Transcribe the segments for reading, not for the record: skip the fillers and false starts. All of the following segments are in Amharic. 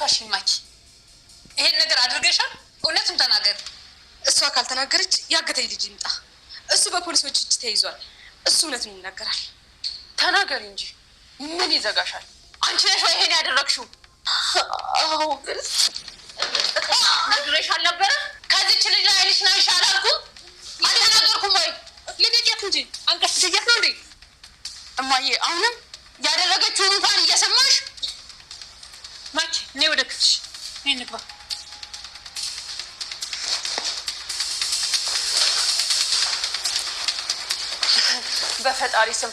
አትዋሽኝ ማኪ። ይሄን ነገር አድርገሻል? እውነቱን ተናገር። እሷ ካልተናገረች ያገተኝ ልጅ ይምጣ። እሱ በፖሊሶች እጅ ተይዟል። እሱ እውነቱን ይናገራል። ተናገሪ እንጂ ምን ይዘጋሻል? አንቺ ነሽ ወይ ይሄን ያደረግሽው? አዎ ግን ነግሬሽ አልነበረ? ከዚች ልጅ ላይ አይንሽን አንሺ አላልኩም? አልተናገርኩም ወይ? ልደቂያት እንጂ አንቀሽ ትያት ነው እንዴ? እማዬ አሁንም ያደረገችው እንኳን እየሰማሽ ማኪ፣ ነይ ወደ ክፍልሽ። ነይ እንግባ። በፈጣሪ ስም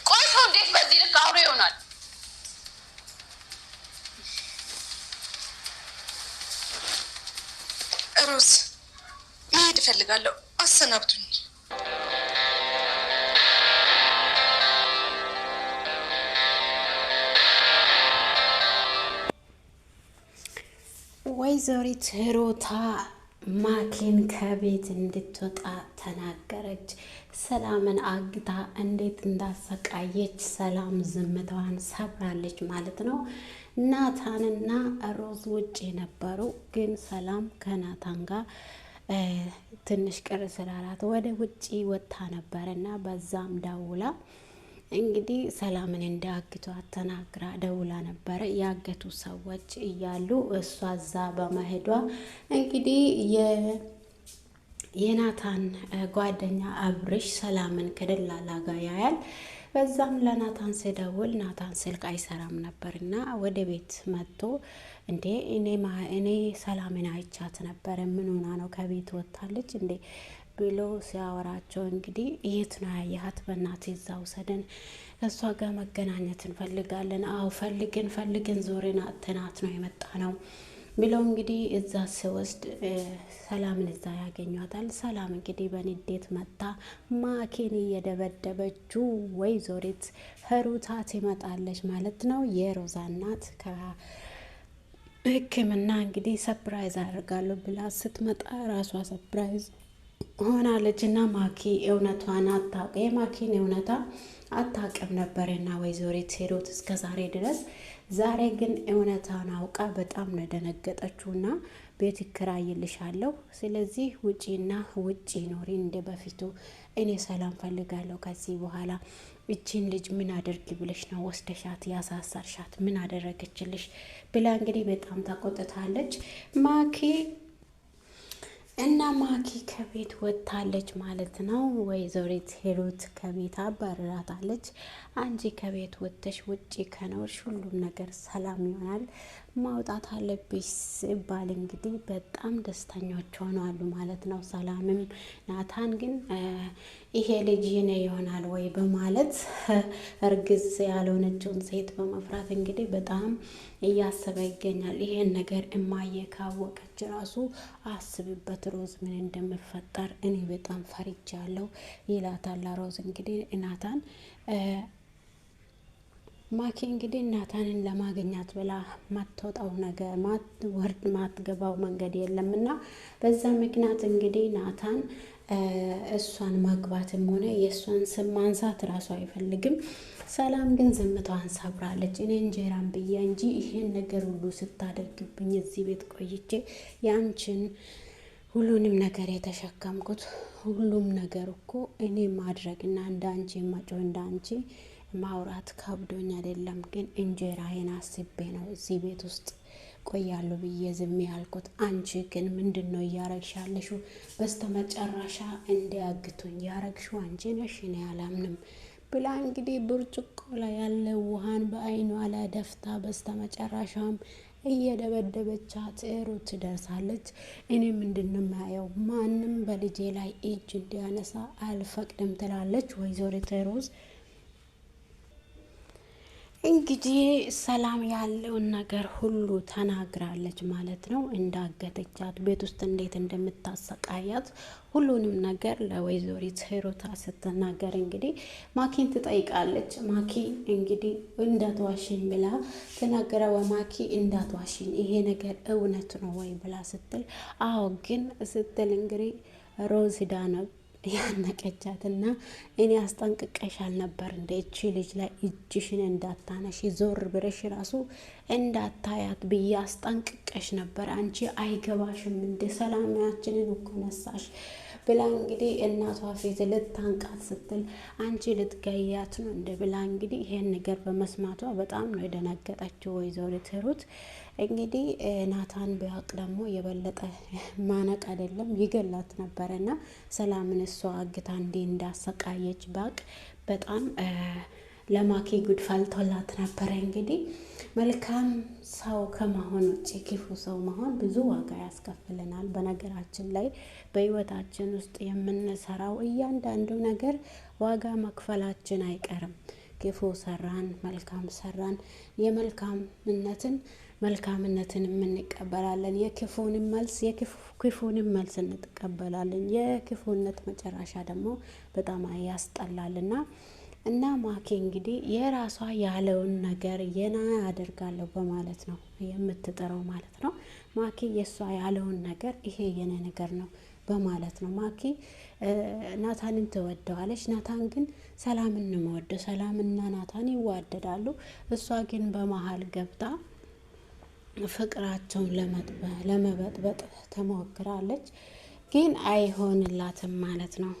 ቆይ፣ ሰው እንዴት በዚህ ልክ አውሬ ይሆናል? ሮዝ መሄድ እፈልጋለሁ፣ አሰናብቱኝ። ወይዘሪት ሩታ ማኪን ከቤት እንድትወጣ ተናገረች። ሰላምን አግታ እንዴት እንዳሰቃየች ሰላም ዝምታዋን ሰብራለች ማለት ነው። ናታንና ሮዝ ውጭ ነበሩ፣ ግን ሰላም ከናታን ጋር ትንሽ ቅር ስላላት ወደ ውጭ ወጥታ ነበርና በዛም ደውላ እንግዲህ ሰላምን እንዳያግቷት ተናግራ ደውላ ነበረ። ያገቱ ሰዎች እያሉ እሷ እዛ በመሄዷ እንግዲህ የናታን ጓደኛ አብርሽ ሰላምን ከደላላ ጋር ያያል። በዛም ለናታን ሲደውል ናታን ስልክ አይሰራም ነበርና ወደ ቤት መጥቶ እንዴ እኔ ሰላምን አይቻት ነበረ፣ ምን ሆና ነው ከቤት ወጣለች እንዴ ብሎ ሲያወራቸው እንግዲህ የት ነው ያያት? በእናትህ እዛ ውሰደን፣ ከእሷ ጋር መገናኘት እንፈልጋለን። አዎ ፈልግን ዞሬን አጥተናት ነው የመጣ ነው ብለው እንግዲህ እዛ ሲወስድ ሰላምን እዛ ያገኟታል። ሰላም እንግዲህ በንዴት መታ ማኪን እየደበደበችው ወይዘሪት ሩታ ትመጣለች ማለት ነው። የሮዛ እናት ከሕክምና እንግዲህ ሰፕራይዝ አደርጋለሁ ብላ ስትመጣ ራሷ ሰፕራይዝ ሆናለች እና ማኪ እውነቷን አታውቅ የማኪን እውነታ አታውቅም ነበርና ወይዘሪት ሩት እስከ ዛሬ ድረስ። ዛሬ ግን እውነታን አውቃ በጣም ነው ደነገጠችውና ቤት ይከራይልሻለሁ፣ ስለዚህ ውጪና ውጪ ኖሪ እንደ በፊቱ፣ እኔ ሰላም ፈልጋለሁ ከዚህ በኋላ። እቺን ልጅ ምን አድርጊ ብለሽ ነው ወስደሻት ያሳሰርሻት? ምን አደረገችልሽ ብላ እንግዲህ በጣም ተቆጥታለች ማኪ እና ማኪ ከቤት ወጥታለች ማለት ነው። ወይዘሪት ሩት ከቤት አባረራታለች። አንቺ ከቤት ወጥተሽ ውጪ ከኖርሽ ሁሉም ነገር ሰላም ይሆናል፣ ማውጣት አለብሽ ሲባል እንግዲህ በጣም ደስተኞች ሆነዋል ማለት ነው። ሰላምም ናታን ግን ይሄ ልጅ የኔ ይሆናል ወይ በማለት እርግዝ ያልሆነችውን ሴት በመፍራት እንግዲህ በጣም እያሰበ ይገኛል። ይሄን ነገር እማዬ ካወቀች ራሱ አስብበት ሮዝ ምን እንደምፈጠር እኔ በጣም ፈርቻለሁ ይላታል። ሮዝ እንግዲህ ናታን ማኪ እንግዲህ ናታንን ለማግኘት ብላ ማትወጣው ነገር ማትገባው መንገድ የለምና በዛ ምክንያት እንግዲህ ናታን እሷን ማግባትም ሆነ የእሷን ስም ማንሳት ራሱ አይፈልግም። ሰላም ግን ዝምታዋን ሰብራለች። እኔ እንጀራን ብዬ እንጂ ይሄን ነገር ሁሉ ስታደርግብኝ እዚህ ቤት ቆይቼ ያንቺን ሁሉንም ነገር የተሸከምኩት ሁሉም ነገር እኮ እኔ ማድረግና እንዳንቺ ማጮህ እንዳንቺ ማውራት ከብዶኝ አይደለም፣ ግን እንጀራዬን አስቤ ነው እዚህ ቤት ውስጥ ቆያለሁ ብዬ ዝም ያልኩት። አንቺ ግን ምንድነው እያረግሻለሽው? በስተመጨረሻ እንዲያግቱኝ ያረግሽው አንቺ ነሽ፣ እኔ አላምንም ብላ እንግዲህ ብርጭቆ ላይ ያለ ውሃን በአይኗ ላይ ደፍታ በስተመጨረሻም እየደበደበቻት ሩት ትደርሳለች። እኔ ምንድነው የማየው? ማንም በልጄ ላይ እጅ እንዲያነሳ አልፈቅድም ትላለች ወይዘሪት ሮዝ። እንግዲህ ሰላም ያለውን ነገር ሁሉ ተናግራለች ማለት ነው። እንዳገተቻት ቤት ውስጥ እንዴት እንደምታሰቃያት ሁሉንም ነገር ለወይዘሪት ሩታ ስትናገር እንግዲህ ማኪን ትጠይቃለች። ማኪ እንግዲህ እንዳትዋሽኝ ብላ ተናገረ። ወማኪ እንዳትዋሽኝ ይሄ ነገር እውነት ነው ወይ ብላ ስትል አዎ ግን ስትል እንግዲህ ሮዝ ዳነ ያነቀቻትና እኔ አስጠንቅቀሻል ነበር እንደ እቺ ልጅ ላይ እጅሽን እንዳታነሺ ዞር ብረሽ ራሱ እንዳታያት ብዬ አስጠንቅቀሽ ነበር። አንቺ አይገባሽም እንደ ሰላማችንን እኮ ነሳሽ ብላ እንግዲህ እናቷ ፊት ልታንቃት ስትል አንቺ ልትገያት ነው እንደ ብላ እንግዲህ ይሄን ነገር በመስማቷ በጣም ነው የደነገጠችው ወይዘሪት ሩት። እንግዲህ ናታን ቢያውቅ ደግሞ የበለጠ ማነቅ አይደለም ይገላት ነበረና ሰላምን እሷ አግታ እንዲህ እንዳሰቃየች ባቅ በጣም ለማኪ ጉድ ፈልቶላት ነበረ። እንግዲህ መልካም ሰው ከመሆን ውጭ ክፉ ሰው መሆን ብዙ ዋጋ ያስከፍለናል። በነገራችን ላይ በህይወታችን ውስጥ የምንሰራው እያንዳንዱ ነገር ዋጋ መክፈላችን አይቀርም። ክፉ ሰራን መልካም ሰራን መልካምነትን እንቀበላለን። የክፉንም መልስ እንቀበላለን። የክፉነት መጨረሻ ደግሞ በጣም ያስጠላልና እና ማኪ እንግዲህ የራሷ ያለውን ነገር የና ያደርጋለሁ በማለት ነው የምትጠራው ማለት ነው። ማኪ የሷ ያለውን ነገር ይሄ የኔ ነገር ነው በማለት ነው። ማኪ ናታንን ትወደዋለች። ናታን ግን ሰላምን ነው የሚወደው። ሰላምና ናታን ይዋደዳሉ። እሷ ግን በመሀል ገብታ ፍቅራቸውን ለመበጥበጥ ተሞክራለች፣ ግን አይሆንላትም ማለት ነው።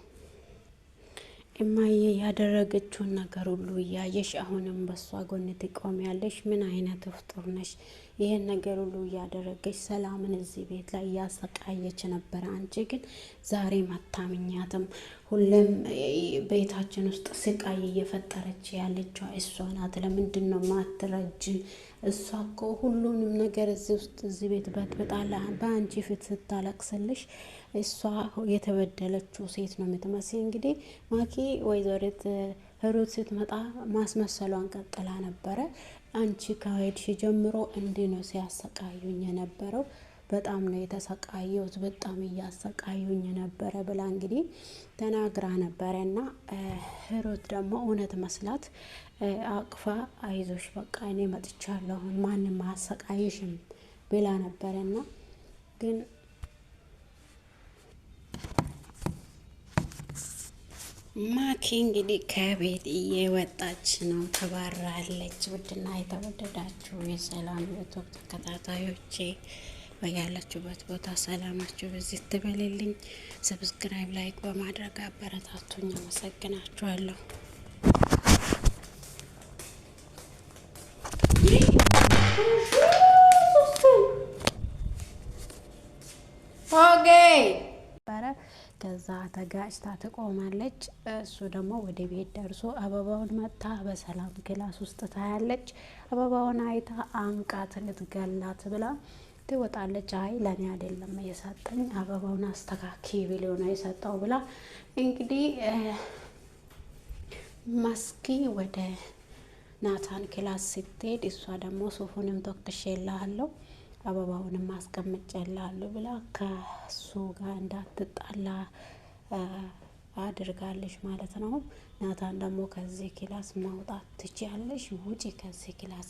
እማዬ ያደረገችውን ነገር ሁሉ እያየሽ አሁንም በሷ ጎን ትቆሚያለሽ? ምን አይነት ፍጡር ነሽ? ይሄን ነገር ሁሉ እያደረገች ሰላምን እዚህ ቤት ላይ እያሰቃየች ነበረ። አንቺ ግን ዛሬ አታምኛትም። ሁሌም ቤታችን ውስጥ ስቃይ እየፈጠረች ያለችው እሷ ናት። ለምንድን ነው ማትረጅን? እሷ እኮ ሁሉንም ነገር እዚህ ቤት በጥብጣላ በአንቺ ፊት ስታለቅስልሽ እሷ የተበደለችው ሴት ነው የምትመስል። እንግዲህ ማኪ ወይዘሪት ሩት ስትመጣ ማስመሰሏን ቀጥላ ነበረ። አንቺ ከሄድሽ ጀምሮ እንዲህ ነው ሲያሰቃዩኝ የነበረው፣ በጣም ነው የተሰቃየሁት፣ በጣም እያሰቃዩኝ ነበረ ብላ እንግዲህ ተናግራ ነበረ። እና ሩት ደግሞ እውነት መስላት አቅፋ አይዞሽ በቃ እኔ መጥቻለሁ ማንም አያሰቃይሽም ብላ ነበረና ግን ማኪ እንግዲህ ከቤት እየወጣች ነው፣ ተባራለች። ውድና የተወደዳችሁ የሰላም ዩቱብ ተከታታዮቼ በያላችሁበት ቦታ ሰላማችሁ በዚህ ትበልልኝ። ሰብስክራይብ ላይክ በማድረግ አበረታቱኝ። አመሰግናችኋለሁ። ከዛ ተጋጭታ ትቆማለች። እሱ ደግሞ ወደ ቤት ደርሶ አበባውን መታ በሰላም ክላስ ውስጥ ታያለች። አበባውን አይታ አንቃት ልትገላት ብላ ትወጣለች። አይ ለኔ አይደለም የሰጠኝ አበባውን አስተካኪ ብሎ ነው የሰጠው ብላ እንግዲህ መስኪ ወደ ናታን ክላስ ስትሄድ እሷ ደግሞ ሱፉንም ተኩሼልሃለሁ አበባውንም አስቀምጬልሃለሁ ብላ ከሱ ጋር እንዳትጣላ አድርጋለች ማለት ነው። ናታን ደግሞ ከዚህ ክላስ ማውጣት ትችያለሽ፣ ውጪ ከዚህ ክላስ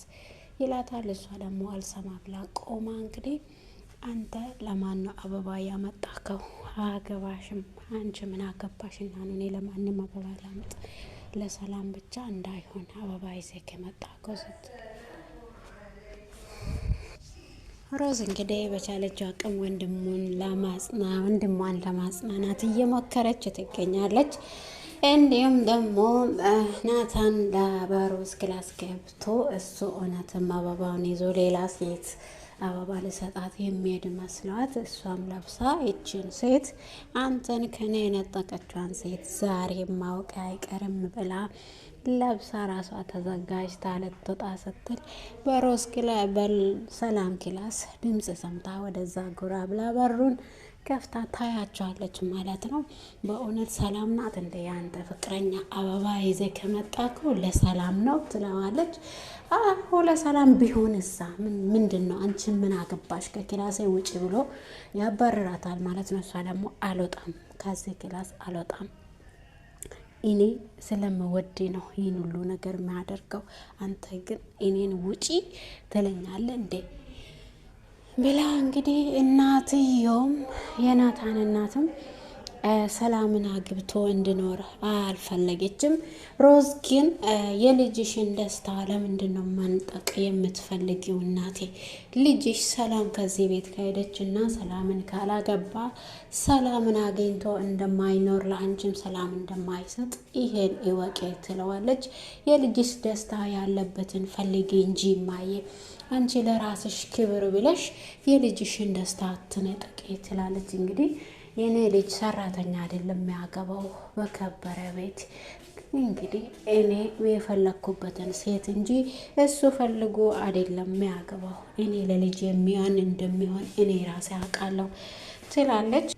ይላታል። እሷ ደግሞ አልሰማ ብላ ቆማ እንግዲህ አንተ ለማን ነው አበባ ያመጣከው? አገባሽም አንቺ ምን አገባሽና ነው? እኔ ለማንም አበባ ላመጣ ለሰላም ብቻ እንዳይሆን አበባ ይዘህ ከመጣከው ስትል ሮዝ እንግዲህ በቻለችው አቅም ወንድሟን ለማጽናናት እየሞከረች ትገኛለች። እንዲሁም ደግሞ ናታን ለበሮዝ ክላስ ገብቶ እሱ እውነትም አበባውን ይዞ ሌላ ሴት አበባ ልሰጣት የሚሄድ መስሏት እሷም ለብሳ ይችን ሴት አንተን ከኔ የነጠቀችዋን ሴት ዛሬ ማወቅ አይቀርም ብላ ለብሳ ራሷ ተዘጋጅታ ልትወጣ ስትል በሮዝ በሰላም ክላስ ድምጽ ሰምታ ወደዛ ጎራ ብላ በሩን ከፍታ ታያቸዋለች ማለት ነው። በእውነት ሰላም ናት እንደ ያንተ ፍቅረኛ አበባ ይዘ ከመጣኩ ለሰላም ነው ትለዋለች። አሁ ለሰላም ቢሆን እሳ ምንድን ነው አንቺ ምን አገባሽ ከክላሴ ውጪ ብሎ ያባርራታል ማለት ነው። እሷ ደግሞ አልወጣም ከዚህ ክላስ አልወጣም እኔ ስለምወድ ነው ይህን ሁሉ ነገር የሚያደርገው፣ አንተ ግን እኔን ውጪ ትለኛለህ እንዴ ብላ እንግዲህ እናትየውም የናታን እናትም ሰላምን አግብቶ እንድኖር አልፈለገችም። ሮዝ ግን የልጅሽን ደስታ ለምንድን ነው መንጠቅ የምትፈልጊው? እናቴ ልጅሽ ሰላም ከዚህ ቤት ከሄደች እና ሰላምን ካላገባ ሰላምን አግኝቶ እንደማይኖር ለአንቺም ሰላም እንደማይሰጥ ይሄን እወቂ ትለዋለች። የልጅሽ ደስታ ያለበትን ፈልጊ እንጂ ማየ አንቺ ለራስሽ ክብር ብለሽ የልጅሽን ደስታ አትነጠቂ ትላለች። እንግዲህ የኔ ልጅ ሰራተኛ አይደለም የሚያገባው በከበረ ቤት። እንግዲህ እኔ የፈለኩበትን ሴት እንጂ እሱ ፈልጎ አይደለም የሚያገባው። እኔ ለልጅ የሚሆን እንደሚሆን እኔ ራሴ አውቃለሁ ትላለች።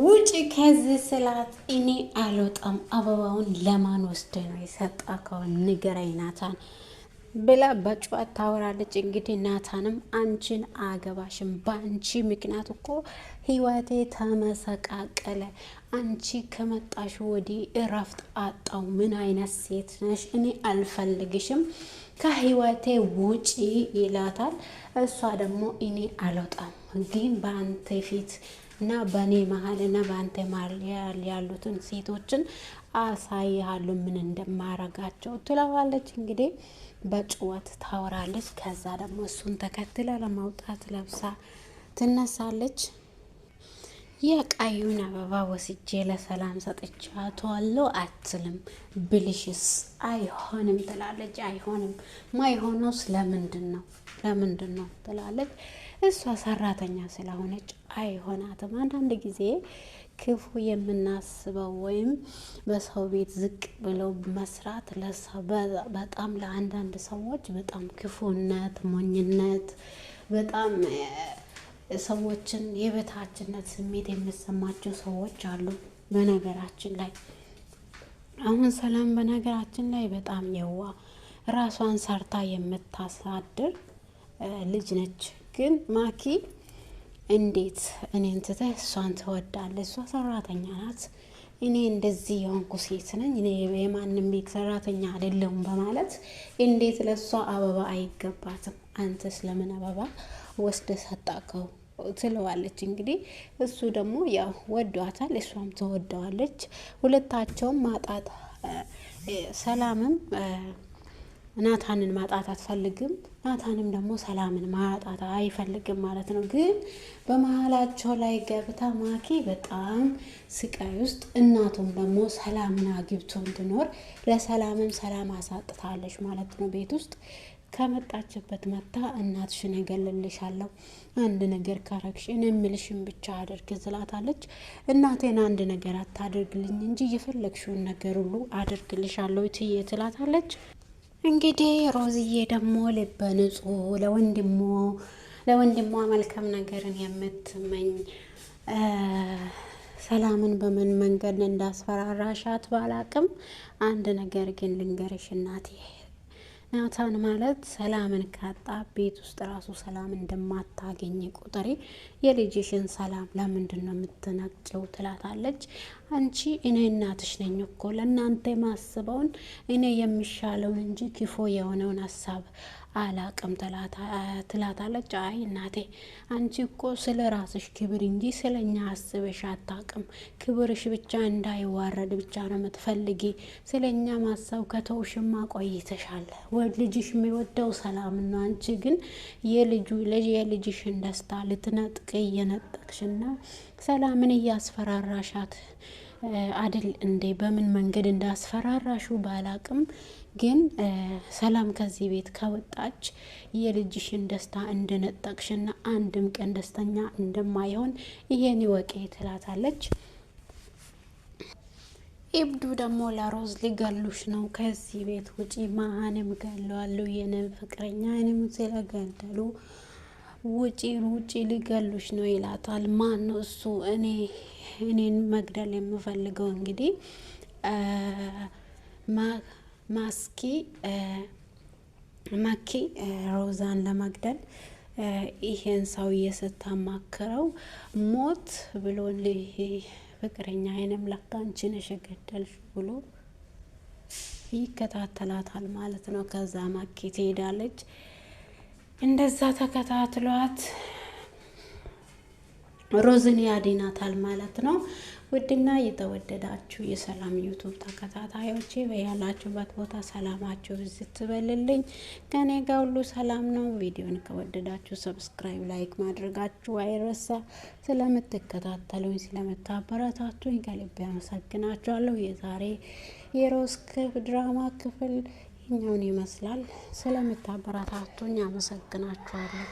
ውጭ ከዚህ ስላት እኔ አልወጣም፣ አበባውን ለማን ወስደ ነው የሰጣከው ንገረኝ ናታን ብላ በጩኸት ታወራለች። እንግዲህ ናታንም አንቺን አገባሽም፣ በአንቺ ምክንያት እኮ ህይወቴ ተመሰቃቀለ፣ አንቺ ከመጣሽ ወዲህ እረፍት አጣው፣ ምን አይነት ሴት ነሽ? እኔ አልፈልግሽም፣ ከህይወቴ ውጪ ይላታል። እሷ ደግሞ እኔ አልወጣም፣ ግን በአንተ ፊት እና በእኔ መሀል እና በአንተ መሀል ያሉትን ሴቶችን አሳይሃለሁ ምን እንደማረጋቸው ትለዋለች። እንግዲህ በጭወት ታወራለች። ከዛ ደግሞ እሱን ተከትላ ለማውጣት ለብሳ ትነሳለች። የቀዩን አበባ ወስጄ ለሰላም ሰጥቻለሁ አትልም ብልሽስ አይሆንም ትላለች። አይሆንም ማይሆነውስ ለምንድን ነው ትላለች። እሷ ሰራተኛ ስለሆነች አይሆናትም። አንዳንድ ጊዜ ክፉ የምናስበው ወይም በሰው ቤት ዝቅ ብለው መስራት በጣም ለአንዳንድ ሰዎች በጣም ክፉነት፣ ሞኝነት፣ በጣም ሰዎችን የበታችነት ስሜት የሚሰማቸው ሰዎች አሉ። በነገራችን ላይ አሁን ሰላም በነገራችን ላይ በጣም የዋ ራሷን ሰርታ የምታሳድር ልጅ ነች። ግን ማኪ እንዴት እኔን ትተህ እሷን ትወዳለች? እሷ ሰራተኛ ናት፣ እኔ እንደዚህ የሆንኩ ሴት ነኝ፣ እኔ የማንም ቤት ሰራተኛ አይደለሁም በማለት እንዴት ለእሷ አበባ አይገባትም? አንተስ ለምን አበባ ወስደ ሰጣከው? ትለዋለች። እንግዲህ እሱ ደግሞ ያው ወዷታል፣ እሷም ትወደዋለች። ሁለታቸውም ማጣት ሰላምም ናታንን ማጣት አትፈልግም፣ ናታንም ደግሞ ሰላምን ማጣት አይፈልግም ማለት ነው። ግን በመሀላቸው ላይ ገብታ ማኪ በጣም ስቃይ ውስጥ፣ እናቱም ደግሞ ሰላምን አግብቶ እንድኖር ለሰላምም ሰላም አሳጥታለች ማለት ነው። ቤት ውስጥ ከመጣችበት መታ እናትሽን እገልልሻለሁ፣ አንድ ነገር ካረግሽ እኔ የምልሽን ብቻ አድርግ ትላታለች። እናቴን አንድ ነገር አታደርግልኝ እንጂ የፈለግሽውን ነገር ሁሉ አድርግልሻለሁ ትዬ ትላታለች። እንግዲህ ሮዝዬ ደግሞ ልበ ንጹሕ ለወንድሟ መልካም ነገርን የምትመኝ ሰላምን በምን መንገድ እንዳስፈራራሻት ባላቅም አንድ ነገር ግን ልንገርሽ እናቴ፣ ናታን ማለት ሰላምን ካጣ ቤት ውስጥ ራሱ ሰላም እንደማታገኝ ቁጥሬ፣ የልጅሽን ሰላም ለምንድን ነው የምትነቅጨው? ትላታለች። አንቺ እኔ እናትሽ ነኝ እኮ ለእናንተ ማስበውን እኔ የሚሻለውን እንጂ ክፉ የሆነውን ሀሳብ አላቅም ትላታለች። አይ እናቴ አንቺ እኮ ስለ ራስሽ ክብር እንጂ ስለ እኛ አስበሽ አታቅም። ክብርሽ ብቻ እንዳይዋረድ ብቻ ነው የምትፈልጊ። ስለ እኛ ማሰብ ከተውሽማ ቆይተሻል። ልጅሽ የሚወደው ሰላም ነው። አንቺ ግን የልጅሽን ደስታ ልትነጥቅ እየነጠቅሽና ሰላምን እያስፈራራሻት አድል እንዴ? በምን መንገድ እንዳስፈራራሹ ባላቅም ግን ሰላም ከዚህ ቤት ከወጣች የልጅሽን ደስታ እንደነጠቅሽና አንድም ቀን ደስተኛ እንደማይሆን ይሄን ይወቂ ትላታለች። ኢብዱ ደግሞ ለሮዝ ሊገሉሽ ነው፣ ከዚህ ቤት ውጪ፣ መሀንም ገለዋለሁ፣ የኔን ፍቅረኛ እኔም ስለገደሉ ውጪ ሊገሉሽ ነው ይላታል። ማን ነው እሱ? እኔን መግደል የምፈልገው እንግዲህ ማኪ ሮዛን ለመግደል ይሄን ሰውዬ ስታማክረው ሞት ብሎ ፍቅረኛ አይንም ለካ አንቺ ነሽ የገደልሽ ብሎ ይከታተላታል ማለት ነው። ከዛ ማኪ ትሄዳለች። እንደዛ ተከታትሏት ሮዝን ያድናታል ማለት ነው። ውድና የተወደዳችሁ የሰላም ዩቱብ ተከታታዮቼ በያላችሁበት ቦታ ሰላማችሁ ብዝት ትበልልኝ። ከኔ ጋር ሁሉ ሰላም ነው። ቪዲዮን ከወደዳችሁ ሰብስክራይብ፣ ላይክ ማድረጋችሁ አይረሳ። ስለምትከታተሉኝ ስለምታበረታቱኝ ከልቤ አመሰግናችኋለሁ። የዛሬ የሮዝ ድራማ ክፍል ይህኛውን ይመስላል። ስለምታበረታቱኝ አመሰግናችኋለሁ።